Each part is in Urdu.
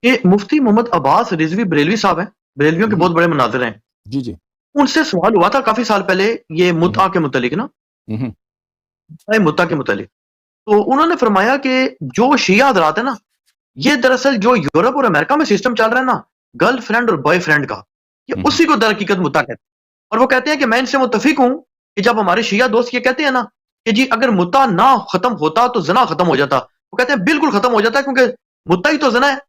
کہ مفتی محمد عباس رضوی بریلوی صاحب ہیں، بریلویوں کے ہوں، بہت بڑے مناظر ہیں. جی جی. ان سے سوال ہوا تھا کافی سال پہلے یہ ہوں، متع کے متعلق نا، ہوں، متع کے متعلق. تو انہوں نے فرمایا کہ جو شیعہ حضرات ہیں نا، یہ دراصل جو یورپ اور امریکہ میں سسٹم چل رہا ہے نا، گرل فرینڈ اور بوائے فرینڈ کا، یہ ہوں، اسی کو در حقیقت متع کہتے ہیں. اور وہ کہتے ہیں کہ میں ان سے متفق ہوں کہ جب ہمارے شیعہ دوست یہ کہتے ہیں نا کہ جی اگر متع نہ ختم ہوتا تو زنا ختم ہو جاتا، وہ کہتے ہیں بالکل ختم ہو جاتا ہے، کیونکہ متع ہی تو زنا ہے،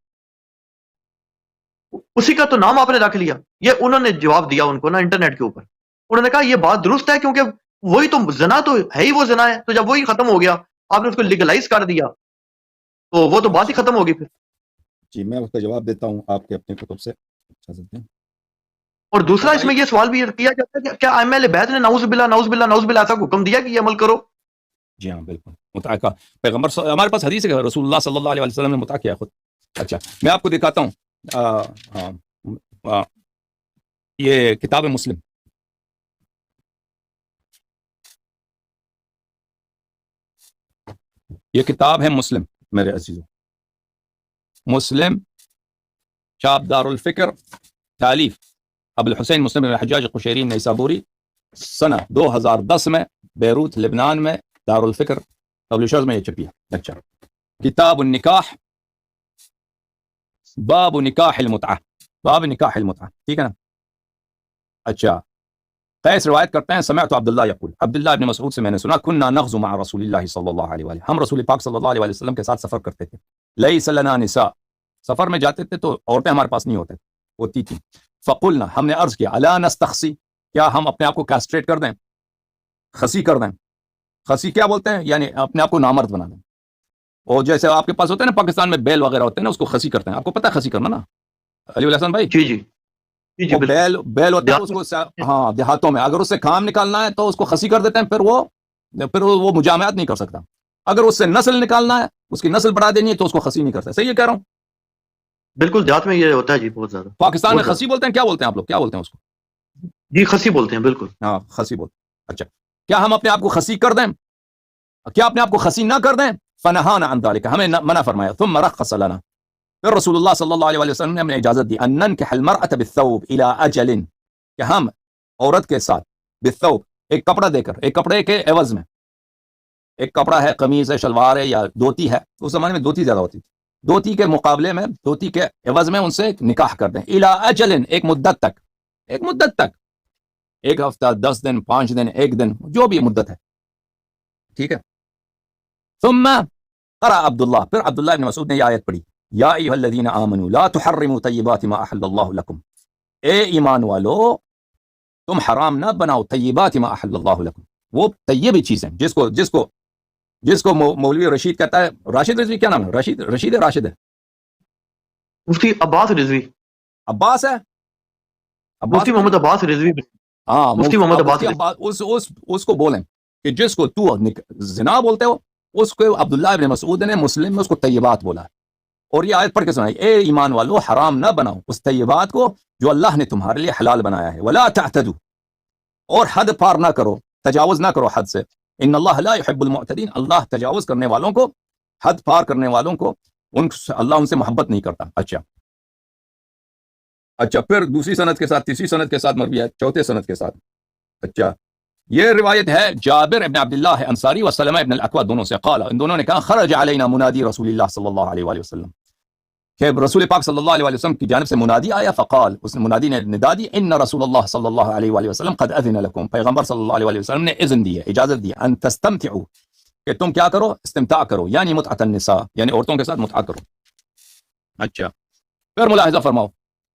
اسی کا تو نام آپ نے رکھ لیا. یہ انہوں نے جواب دیا ان کو نا انٹرنیٹ کے اوپر. انہوں نے کہا یہ بات درست ہے، کیونکہ وہی تو زنا تو ہے ہی، وہ زنا ہے، تو جب وہی ختم ہو گیا، آپ نے اس کو لیگلائز کر دیا، تو وہ تو بات ہی اچھا ختم ہوگی پھر. جی، میں اس کا جواب دیتا ہوں آپ کے اپنے کتب سے. اجازت دیں. اور دوسرا اس بتائیے. میں یہ سوال بھی کیا جاتا ہے کہ کیا ائمہ اہل بیت نے نعوذ باللہ نعوذ باللہ نعوذ باللہ ایسا حکم دیا کہ یہ عمل کرو؟ جی ہاں بالکل متع کا پیغمبر ہمارے پاس حدیث ہے، رسول اللہ صلی اللہ علیہ وسلم نے متع کیا خود. اچھا میں آپ کو دکھاتا ہوں. آ، آ، یہ کتاب مسلم، یہ کتاب ہے مسلم میرے عزیزوں. مسلم چاپ دار الفکر، تالیف ابو الحسین مسلم بن الحجاج قشیری نیسابوری، سنہ 2010 میں بیروت لبنان میں دار الفکر پبلشرز میں یہ چھپی ہے. اچھا کتاب النکاح، باب نکاح المتعہ، باب نکاح المتعہ، ٹھیک ہے نا. اچھا قیس روایت کرتے ہیں سمعت عبداللہ یقول، عبداللہ ابن مسعود سے میں نے سنا كنا نغزو مع رسول اللہ صلی اللہ علیہ وآلہ، ہم رسول پاک صلی اللہ علیہ وسلم کے ساتھ سفر کرتے تھے. لیس لنا نساء، سفر میں جاتے تھے تو عورتیں ہمارے پاس نہیں ہوتی تھیں. فقلنا، ہم نے عرض کیا الا نستخسی، کیا ہم اپنے آپ کو کیسٹریٹ کر دیں، خسی کر دیں. خسی کیا بولتے ہیں؟ یعنی اپنے آپ کو نامرد بنا دیں. اور جیسے آپ کے پاس ہوتے ہیں نا پاکستان میں بیل وغیرہ ہوتے ہیں نا، اس کو خسی کرتے ہیں. آپ کو پتہ ہے خسی کرنا نا علی الحسن بھائی؟ جی جی جی جی وہ بالکل. بیل ہوتا ہے، دیہات اس میں کو ہاں دیہاتوں میں اگر اس سے کام نکالنا ہے تو اس کو خسی کر دیتے ہیں، پھر وہ مجامعات نہیں کر سکتا. اگر اس سے نسل نکالنا ہے، اس کی نسل بڑھا دینی ہے، تو اس کو خسی نہیں کرتا. صحیح ہے کہہ رہا ہوں؟ بالکل دیہات میں یہ ہوتا ہے جی، بہت زیادہ پاکستان میں بہت زیادہ. خسی بولتے ہیں، کیا بولتے ہیں آپ لوگ، کیا بولتے ہیں اس کو؟ جی خسی بولتے ہیں بالکل. ہاں خسی بولتے ہیں. اچھا کیا ہم اپنے آپ کو خسی کر دیں، کیا اپنے آپ کو خسی نہ کر دیں؟ فنہانا عن ذلك، ہمیں منع فرمایا. ثم رخص لنا، پھر رسول اللہ صلی اللہ علیہ وسلم نے ہمیں اجازت دی ان ننکح المرأة بالثوب الى اجل، کہ ہم عورت کے ساتھ بالثوب، ایک کپڑا دے کر، ایک کپڑے کے عوض میں، ایک کپڑا ہے، قمیض ہے، شلوار ہے یا دھوتی ہے، اس زمانے میں دھوتی زیادہ ہوتی تھی، دھوتی کے مقابلے میں، دھوتی کے عوض میں ان سے نکاح کر دیں. الى اجل، ایک مدت تک، ایک مدت تک، ایک ہفتہ، 10 دن، 5 دن، ایک دن، جو بھی مدت ہے. ٹھیک ہے. ثم قرأ عبداللہ، پھر عبداللہ بن مسعود نے یہ آیت پڑھی، یا ایھا الذین آمنوا لا تحرموا طیبات ما احل اللہ لکم، اے ایمان والو تم حرام نہ بناؤ طیبات ما احل اللہ لکم، وہ طیب چیزیں جس کو مولوی رشید کہتا ہے. راشد رضوی کیا نام ہے؟ رشید ہے، راشد ہے، مفتی عباس رضوی، عباس ہے، عباس مفتی رضوی. محمد عباس رضوی، ہاں مفتی محمد عباس مفتی رضوی. عباس، اس کو بولیں کہ جس کو تو زنا بولتے ہو، اس کو عبداللہ ابن مسعود نے مسلم میں اس کو طیبات بولا ہے. اور یہ آیت پڑھ کے سنائی، اے ایمان والو حرام نہ بناؤ اس طیبات کو جو اللہ نے تمہارے لیے حلال بنایا ہے. ولا تعتدوا، اور حد پار نہ کرو، تجاوز نہ کرو حد سے. ان اللہ لا يحب المعتدین، اللہ تجاوز کرنے والوں کو، حد پار کرنے والوں کو، اللہ ان سے محبت نہیں کرتا. اچھا پھر دوسری سند کے ساتھ، تیسری سند کے ساتھ مروی ہے، چوتھے سند کے ساتھ. اچھا یہ روایت ہے جابر ابن عبداللہ انصاری و سلمہ ابن الاکوع دونوں سے، قال، ان دونوں نے کہا خرج علینا منادی رسول اللہ صلی اللہ علیہ وآلہ وسلم، کہ رسول پاک صلی اللہ علیہ وآلہ وسلم کی جانب سے منادی آیا. فقال، اس نے منادی نے ندا دی، ان رسول اللہ صلی اللہ علیہ وآلہ وسلم قد اذن لکم، پیغمبر صلی اللہ علیہ وآلہ وسلم نے اذن دی ہے، اجازت دی ہے، ان تستمتعوا، کہ تم کیا کرو، استمتاع کرو، یعنی متعۃ النساء، یعنی عورتوں کے ساتھ متعہ کرو. اچھا پھر ملاحظہ فرماؤ.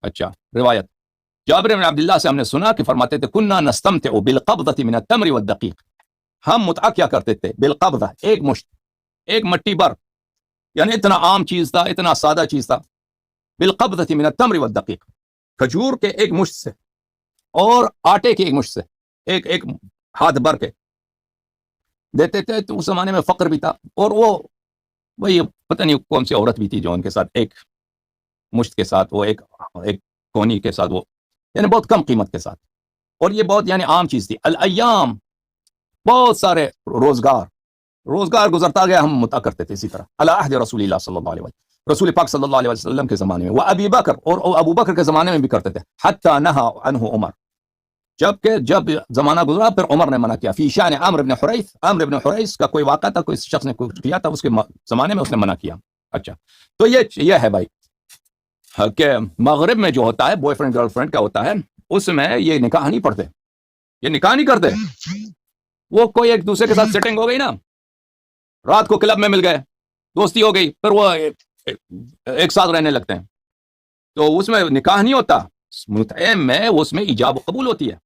اچھا روایت جابر بن عبداللہ سے ہم نے سنا کہ فرماتے تھے کنا نستمتع بالقبضۃ من التمر والدقیق، ہم متعہ کیا کرتے تھے، بالقبضہ، ایک مشت، ایک مٹی بھر، یعنی اتنا عام چیز تھا، اتنا سادہ چیز تھا. بالقبضۃ من التمر والدقیق، کھجور کے ایک مشت سے اور آٹے کے ایک مشت سے، ایک ایک ہاتھ بھر کے دیتے تھے. تو اس زمانے میں فقر بھی تھا، اور وہی پتہ نہیں کون سی عورت بھی تھی جو ان کے ساتھ ایک مشت کے ساتھ، وہ ایک کونی کے ساتھ، وہ یعنی بہت کم قیمت کے ساتھ، اور یہ بہت یعنی عام چیز تھی. الایام، بہت سارے روزگار گزرتا گیا، ہم متع کرتے تھے اسی طرح. علی عہد رسول اللہ صلی اللہ علیہ وسلم، رسول پاک صلی اللہ علیہ وسلم کے زمانے میں، وہ ابی بکر اور ابو بکر کے زمانے میں بھی کرتے تھے، حتی نہا عنہ عمر، جب زمانہ گزرا پھر عمر نے منع کیا، فی شان عمرو بن حریث کا کوئی واقعہ تھا، کوئی شخص نے کچھ کیا تھا، اس کے زمانے میں اس نے منع کیا۔ اچھا تو یہ ہے بھائی کہ مغرب میں جو ہوتا ہے بوائے فرینڈ گرل فرینڈ کا ہوتا ہے، اس میں یہ نکاح نہیں پڑھتے، یہ نکاح نہیں کرتے، وہ کوئی ایک دوسرے کے ساتھ سیٹنگ ہو گئی نا، رات کو کلب میں مل گئے، دوستی ہو گئی، پھر وہ ایک ساتھ رہنے لگتے ہیں، تو اس میں نکاح نہیں ہوتا، متعہ میں اس میں ایجاب و قبول ہوتی ہے،